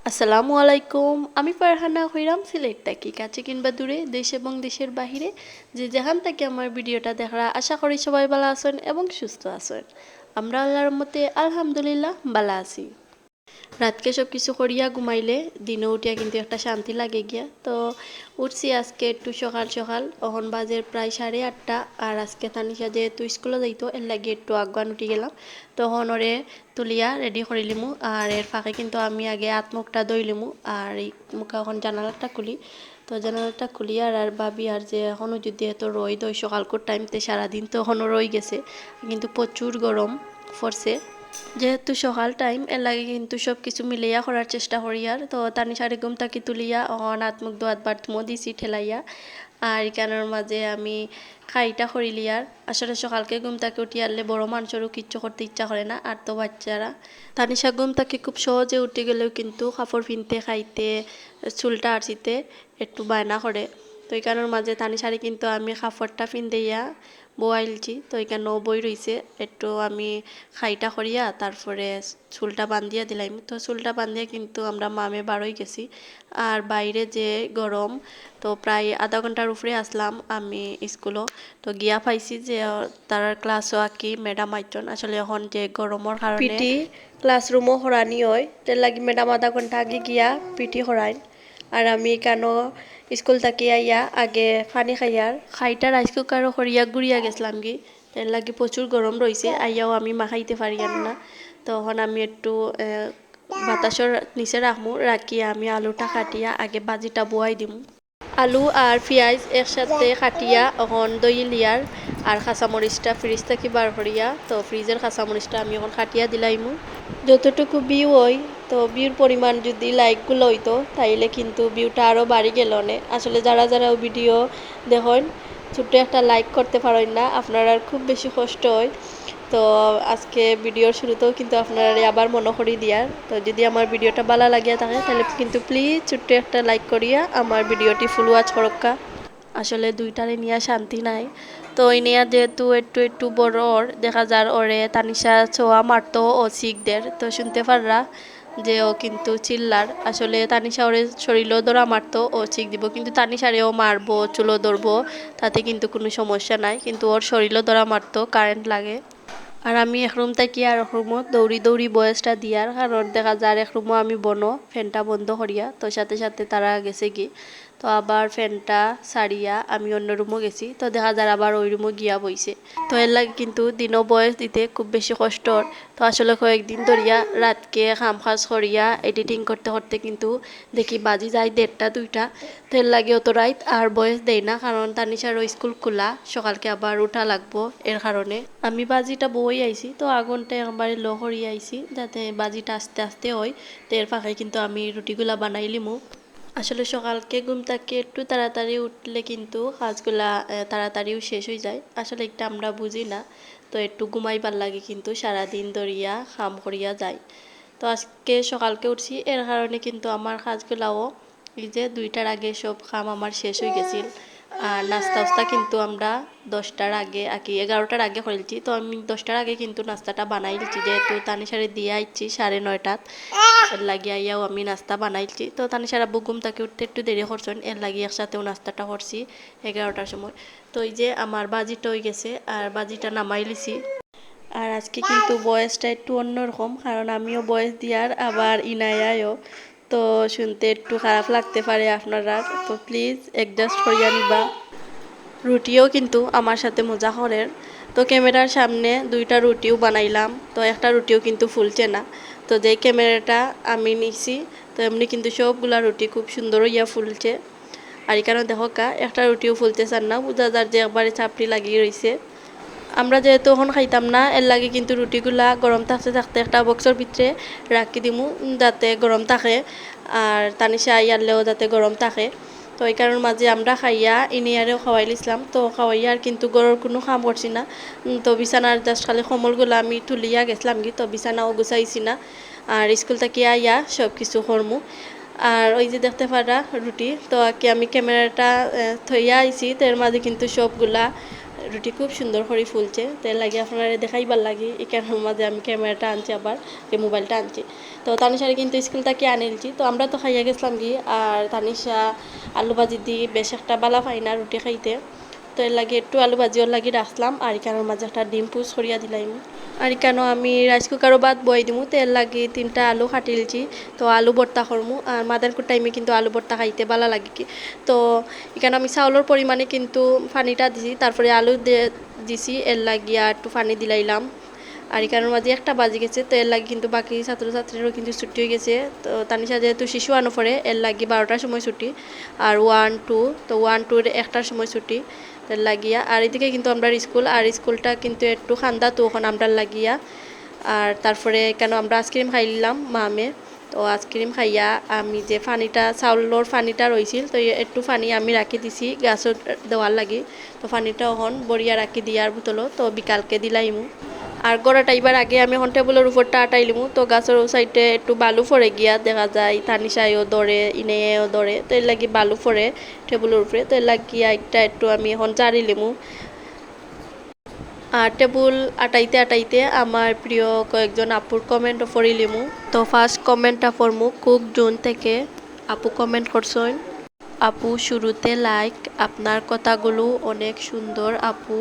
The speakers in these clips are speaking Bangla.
আসসালামু আলাইকুম। আমি ফারহানা হইরাম সিলেট থাকি কাছে কিংবা দূরে দেশ এবং দেশের বাহিরে যে যেখান থেকে আমার ভিডিওটা দেখা আশা করি সবাই ভালো আছেন এবং সুস্থ আছেন। আমরা আল্লাহর রহমতে আলহামদুলিল্লাহ ভালো আছি। রাতকে সব কিছু করিয়া ঘুমাইলে দিনে উঠিয়া কিন্তু একটা শান্তি লাগে গিয়া। তো উঠছি আজকে একটু সকাল সকাল, অহন বাজে প্রায় 8:30। আর আজকে তানিশা যেহেতু স্কুলে যাইতো এর লাগে একটু আগুয়ান উঠি গেলাম। তখন ওরে তুলিয়া রেডি করিলিমু। আর এর ফাঁকে কিন্তু আমি আগে হাত মুখটা ধুইলিমু। আর এই মুখে এখন জানালাটা খুলি। তো জানালাটা খুলি আর ভাবি আর যে এখনও যদি এত রোদ হয় সকালকার টাইমতে সারাদিন তো এখনও রয়ে গেছে, কিন্তু প্রচুর গরম পড়ছে। যেহেতু সকাল টাইম এর লাগে কিন্তু সব কিছু মিলাইয়া করার চেষ্টা করি। আর তো তানিশারে ঘুম থাকি তুলিয়া অহন হাত মুখ ধোয়াত বাথরুমও দিছি ঠেলাইয়া। আর এখানের মাঝে আমি খাইটা করিলি। আর আসলে সকালকে ঘুম থেকে উঠি আনলে বড় মানুষেরও কিচ্ছু করতে ইচ্ছা করে না, আর তো বাচ্চারা। তানিশা ঘুম থেকে খুব সহজে উঠে গেলেও কিন্তু কাপড় পিনতে খাইতে চুলটা আরচিতে একটু বায়না করে। তো এখানের মাঝে তানিশারে কিন্তু আমি কাপড়টা পিন দিয়া বয়াইলছি। তো এখানেও বই রইছে, একটু আমি খাইটা করিয়া তারপরে চুলটা বান্ধিয়া দিলাম। তো চুলটা বান্ধিয়া কিন্তু আমরা মামে বারোই গেছি। আর বাইরে যে গরম, তো প্রায় আধা ঘন্টার উপরে আসলাম আমি স্কুলও। তো গিয়া পাইছি যে তার ক্লাসও আঁকি ম্যাডাম আইতন। আসলে এখন যে গরমের কারণে পিটি ক্লাসরুমও হরানি হয়, তার লাগি ম্যাডাম আধা ঘন্টা আগে গিয়া পিটি হরাইন। আর আমি কেন স্কুল থাকি আইয়া আগে পানি খাইয়ার খাইটা রাইস কুকারও করিয়া গুড়িয়া গেছিলাম কি, এর লাগে প্রচুর গরম রয়েছে। আইয়াও আমি মাখাইতে পারি না। তখন আমি একটু বাতাসর নিচে রাখমু, রাখিয়া আমি আলুটা কাটিয়া আগে বাজিটা বয়াই দিমু। আলু আর পেঁয়াজ একসাথে কাটিয়া এখন দই লিয়ার আর কাঁচামরিচটা ফ্রিজ থেকে বার করিয়া, তো ফ্রিজের কাঁচামরিচটা আমি এখন কাটিয়া দিলাইমু। যতটুকু ভিউ হয়, তো ভিউর পরিমাণ যদি লাইকগুলো হইতো তাইলে কিন্তু ভিউটা আরও বাড়ি গেল নে। আসলে যারা যারা ভিডিও দেখেন ছোট্ট একটা লাইক করতে পারেন না, আপনারা খুব বেশি কষ্ট হয়। তো আজকে ভিডিওর শুরুতেও কিন্তু আপনারা আবার মনে করি দিয়ার, তো যদি আমার ভিডিওটা ভালো লাগিয়া থাকে তাহলে কিন্তু প্লিজ ছোট্ট একটা লাইক করিয়া আমার ভিডিওটি ফুল ওয়াচ করক্কা। আসলে দুইটারে নিয়ে শান্তি নাই। তো ওই নিয়ে যেহেতু একটু একটু বড় ওর দেখা যার ওরে তানিশা ছোঁয়া মারতো ও শিখদের, তো শুনতে পাররা যে ও কিন্তু চিল্লার। আসলে তানিশা ওরে শরীরও ধরা মারতো ও চিক দিব, কিন্তু তানিশারেও মারবো চুলো ধরবো তাতে কিন্তু কোনো সমস্যা নাই, কিন্তু ওর শরীরও ধরা মারতো কারেন্ট লাগে। আর আমি এক রুম থাকি আর এক রুমত দৌড়ি দৌড়ি বয়সটা দিয়ার কারণ দেখা যায় এক রুমও আমি বনো ফ্যানটা বন্ধ করিয়া, তো সাথে সাথে তারা গেছে কি। তো আবার ফ্যানটা সারিয়া আমি অন্য রুমও গেছি, তো দেখা যায় আবার ওই রুমও গিয়া বইছে। তো এর লাগে কিন্তু দিনও বয়স দিতে খুব বেশি কষ্টর। তো আসলে কয়েকদিন ধরিয়া রাতকে কাম কাজ করিয়া এডিটিং করতে করতে কিন্তু দেখি বাজি যায় 1:30-2টা। তো এর লাগে অত রাইত আর বয়স দেয় না, কারণ তানিশারও স্কুল খোলা সকালকে আবার উঠা লাগবো। এর কারণে আমি বাজিটা বই আইছি, তো আগুনটা একবারে লো করিয়া আইছি যাতে বাজিটা আস্তে আস্তে হয়। তো এর ফাঁকে কিন্তু আমি রুটিগুলা বানাইলিমু। আসলে সকালকে ঘুম থেকে একটু তাড়াতাড়ি উঠলে কিন্তু কাজগুলা তাড়াতাড়িও শেষ হয়ে যায়। আসলে একটা আমরা বুঝি না, তো একটু ঘুমাইবার লাগে কিন্তু সারাদিন ধরিয়া কাম করিয়া যায়। তো আজকে সকালকে উঠছি এর কারণে কিন্তু আমার কাজগুলাও এই যে 2টার আগে সব কাম আমার শেষ হয়ে গেছিল। আর নাস্তা কিন্তু আমরা 10টার আগে 11টার আগে করেছি। তো আমি 10টার আগে কিন্তু নাস্তাটা বানাইছি, যেহেতু তানিশারে দিয়ে আইছি 9:30। এর লাগিয়ে আইয়াও আমি নাস্তা বানাইছি। তো তানিশার আব্বু ঘুম থেকে উঠতে একটু দেরি করছেন, এর লাগিয়ে একসাথেও নাস্তাটা করছি 11টার সময়। তো এই যে আমার বাজিটা হয়ে গেছে আর বাজিটা নামাই লিছি। আর আজকে কিন্তু বয়সটা একটু অন্যরকম, কারণ আমিও বয়স দিয়ার আবার ইনায়ায়ও। তো শুনতে একটু খারাপ লাগতে পারে আপনারা, তো প্লিজ অ্যাডজাস্ট করিয়া নিবা। রুটিও কিন্তু আমার সাথে মজা করেন। তো ক্যামেরার সামনে 2টা রুটিও বানাইলাম, তো একটা রুটিও কিন্তু ফুলছে না। তো যে ক্যামেরাটা আমি নিছি, তো এমনি কিন্তু সবগুলা রুটি খুব সুন্দর ইয়া ফুলছে। আর এখানে দেখো একটা রুটিও ফুলতে চান না, বোঝা যার যে একবারে চাপড়ি লাগিয়ে রয়েছে। আমরা যেহেতু এখন খাইতাম না এর লাগে কিন্তু রুটিগুলা গরম থাকতে থাকতে একটা বক্সের ভিতরে রাখি দিমু যাতে গরম থাকে, আর তানিশা আইয়ারলেও যাতে গরম থাকে। তো এই কারণের মাঝে আমরা খাইয়া ইনিয়ারেও খাওয়াইলিছিলাম। তো খাওয়াইয়া আর কিন্তু গরুর কোনো কাম করছি না। তো বিছানার জাস্ট খালি কমলগুলো আমি তুলিয়া গেছিলাম কি, তো বিছানাও গুছাইছি না। আর স্কুল থেকে আইয়া সব কিছু করমু। আর ওই যে দেখতে পারা রুটি, তো কি আমি ক্যামেরাটা থইয়া আইছি, তো এর মাঝে কিন্তু সবগুলা রুটি খুব সুন্দর করে ফুলছে, তো এর লাগে আপনারা দেখাইবার লাগে এখানের মাঝে আমি ক্যামেরাটা আনছি, আবার এই মোবাইলটা আনছি। তো তানিশারে কিন্তু স্কুল থেকে আনিলছি, তো আমরা তো খাইয়া গেছিলাম কি, আর তানিশা আলু ভাজি দিয়ে বেশ একটা বালা পাই না রুটি খাইতে, তো এর লাগে একটু আলু ভাজিও লাগি রাখলাম, আর এখানের মাঝে একটা ডিম পুষ করিয়া দিলাম। আর কেন আমি রাইস কুকারও ভাত বই দিমু, তেল লাগি 3টা আলু কাটিলছি, তো আলু ভর্তা করমু। আর মাদারকুর টাইমে কিন্তু আলু ভর্তা খাইতে ভালো লাগে কি, তো এখানে আমি চাউলের পরিমাণে কিন্তু পানিটা দিছি, তারপরে আলু দিছি, এর লাগিয়া একটু পানি দিলাইলাম। আর এখানের মাঝে একটা বাজি গেছে, তো এর লাগে কিন্তু বাকি ছাত্রছাত্রীরাও কিন্তু ছুটি হয়ে গেছে। তো তানিশা যেহেতু শিশু আনো পড়ে, এর লাগে 12টার সময় ছুটি, আর 1-2, তো 1-2 1টার সময় ছুটি লাগিয়া। আর এদিকে কিন্তু আমরা স্কুল, আর স্কুলটা কিন্তু একটু খান্দা, তো ওখানে আমরা লাগিয়া। আর তারপরে কেন আমরা আইসক্রিম খাইলাম মামে, তো আইসক্রিম খাইয়া আমি যে পানিটা চাউলের পানিটা রয়েছিল, তো একটু পানি আমি রাখি দিছি গাছত দেওয়ার লাগি, তো পানিটা ওখান বড়িয়া রাখি দিয়ার বোতলও, তো বিকালকে দিলাইমু। আর গড়াটা এবার আগে আমি এখন টেবিলের উপরটা আটাইলিমু, তো গাছের ও সাইডে একটু বালু পড়ে গিয়া দেখা যায় তানিশাইও দৌড়ে ইনেও দৌড়ে, তো এর লাগি বালু পড়ে টেবিলের উপরে, তো এর লাগিয়া একটা একটু আমি এখন জারিলিমু। আর টেবুল আটাইতে আটাইতে আমার প্রিয় কয়েকজন আপুর কমেন্ট পড়িলিমু। তো ফার্স্ট কমেন্টটা পড়মু কুক জোন থেকে। আপু কমেন্ট করছেন, আপু শুরুতে লাইক, আপনার কথাগুলো অনেক সুন্দর আপু,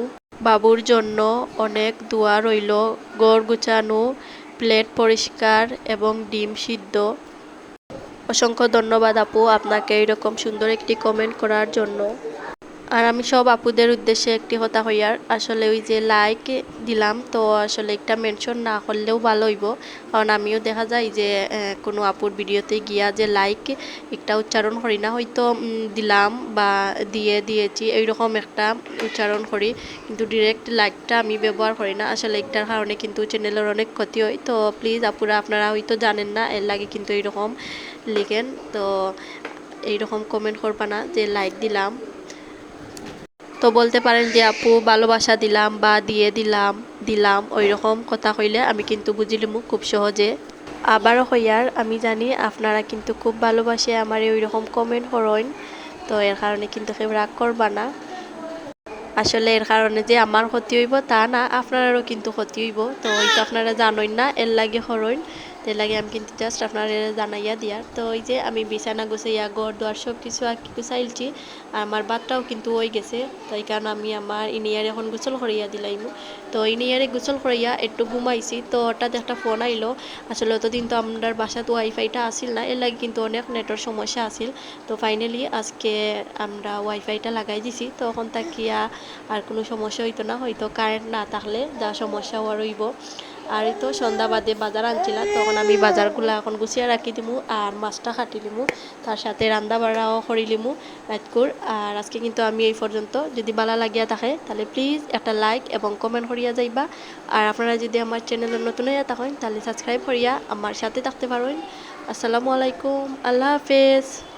বাবুর জন্য অনেক দোয়া রইল, ঘর গুছানো, প্লেট পরিষ্কার এবং ডিম সিদ্ধ। অসংখ্য ধন্যবাদ আপু আপনাকে এরকম সুন্দর একটি কমেন্ট করার জন্য। আর আমি সব আপুদের উদ্দেশ্যে একটি কথা হইয়ার, আসলে ওই যে লাইক দিলাম, তো আসলে একটা মেনশন না করলেও ভালো হইব, কারণ আমিও দেখা যায় যে কোনো আপুর ভিডিওতে গিয়া যে লাইক একটা উচ্চারণ করি না, হয়তো দিলাম বা দিয়েছি এইরকম একটা উচ্চারণ করি, কিন্তু ডিরেক্ট লাইকটা আমি ব্যবহার করি না। আসলে একটার কারণে কিন্তু চ্যানেলের অনেক ক্ষতি হয়, তো প্লিজ আপুরা আপনারা হয়তো জানেন না, এর লাগে কিন্তু এইরকম লিখেন, তো এইরকম কমেন্ট করবা না যে লাইক দিলাম। তো বলতে পারেন যে আপু ভালোবাসা দিলাম বা দিয়ে দিলাম ওই রকম কথা কইলে আমি কিন্তু বুঝিলিমু খুব সহজে। আবারও হইয়ার আমি জানি আপনারা কিন্তু খুব ভালোবাসে আমার ওই রকম কমেন্ট করেন, তো এর কারণে কিন্তু কেউ রাগ করবা না। আসলে এর কারণে যে আমার ক্ষতি হইব তা না, আপনারারও কিন্তু ক্ষতি হইব, তো হয়তো আপনারা জানোই না এর লাগে হরইন, তো এর লাগে আমি কিন্তু জাস্ট আপনারা জানাইয়া দিয়ার। তো ওই যে আমি বিছানা গুছাইয়া ঘর দুয়ার সব কিছু গুছাইলছি, আর আমার বাদটাও কিন্তু হয়ে গেছে, তাই কারণ আমি আমার ইনিয়ারে এখন গোসল করাইয়া দিলাইমু। তো ইনিয়ারে গোসল করাইয়া একটু ঘুমাইছি, তো হঠাৎ একটা ফোন আইলো। আসলে অতদিন তো আমার বাসাতে ওয়াইফাইটা আসিল না, এর লাগে কিন্তু অনেক নেটের সমস্যা আসিল, তো ফাইনালি আজকে আমরা ওয়াইফাইটা লাগাই দিছি, তো এখন তাকিয়া আর কোনো সমস্যা হইতো না, হয়তো কারেন্ট না থাকলে যা সমস্যা হওয়ার হইব। আর এই তো সন্ধ্যা বাদে বাজার আনছিলাম, তখন আমি বাজারগুলো এখন গুছিয়ে রাখি দিমু, আর মাছটা কাটি দিমু, তার সাথে রান্না বাড়াও করি লিমু রাতকুর। আর আজকে কিন্তু আমি এই পর্যন্ত, যদি ভালো লাগিয়া থাকে তাহলে প্লিজ একটা লাইক এবং কমেন্ট করিয়া যাইবা। আর আপনারা যদি আমার চ্যানেলের নতুন হইয়া থাকেন তাহলে সাবস্ক্রাইব করিয়া আমার সাথে থাকতে পারেন। আসসালামু আলাইকুম, আল্লাহ হাফেজ।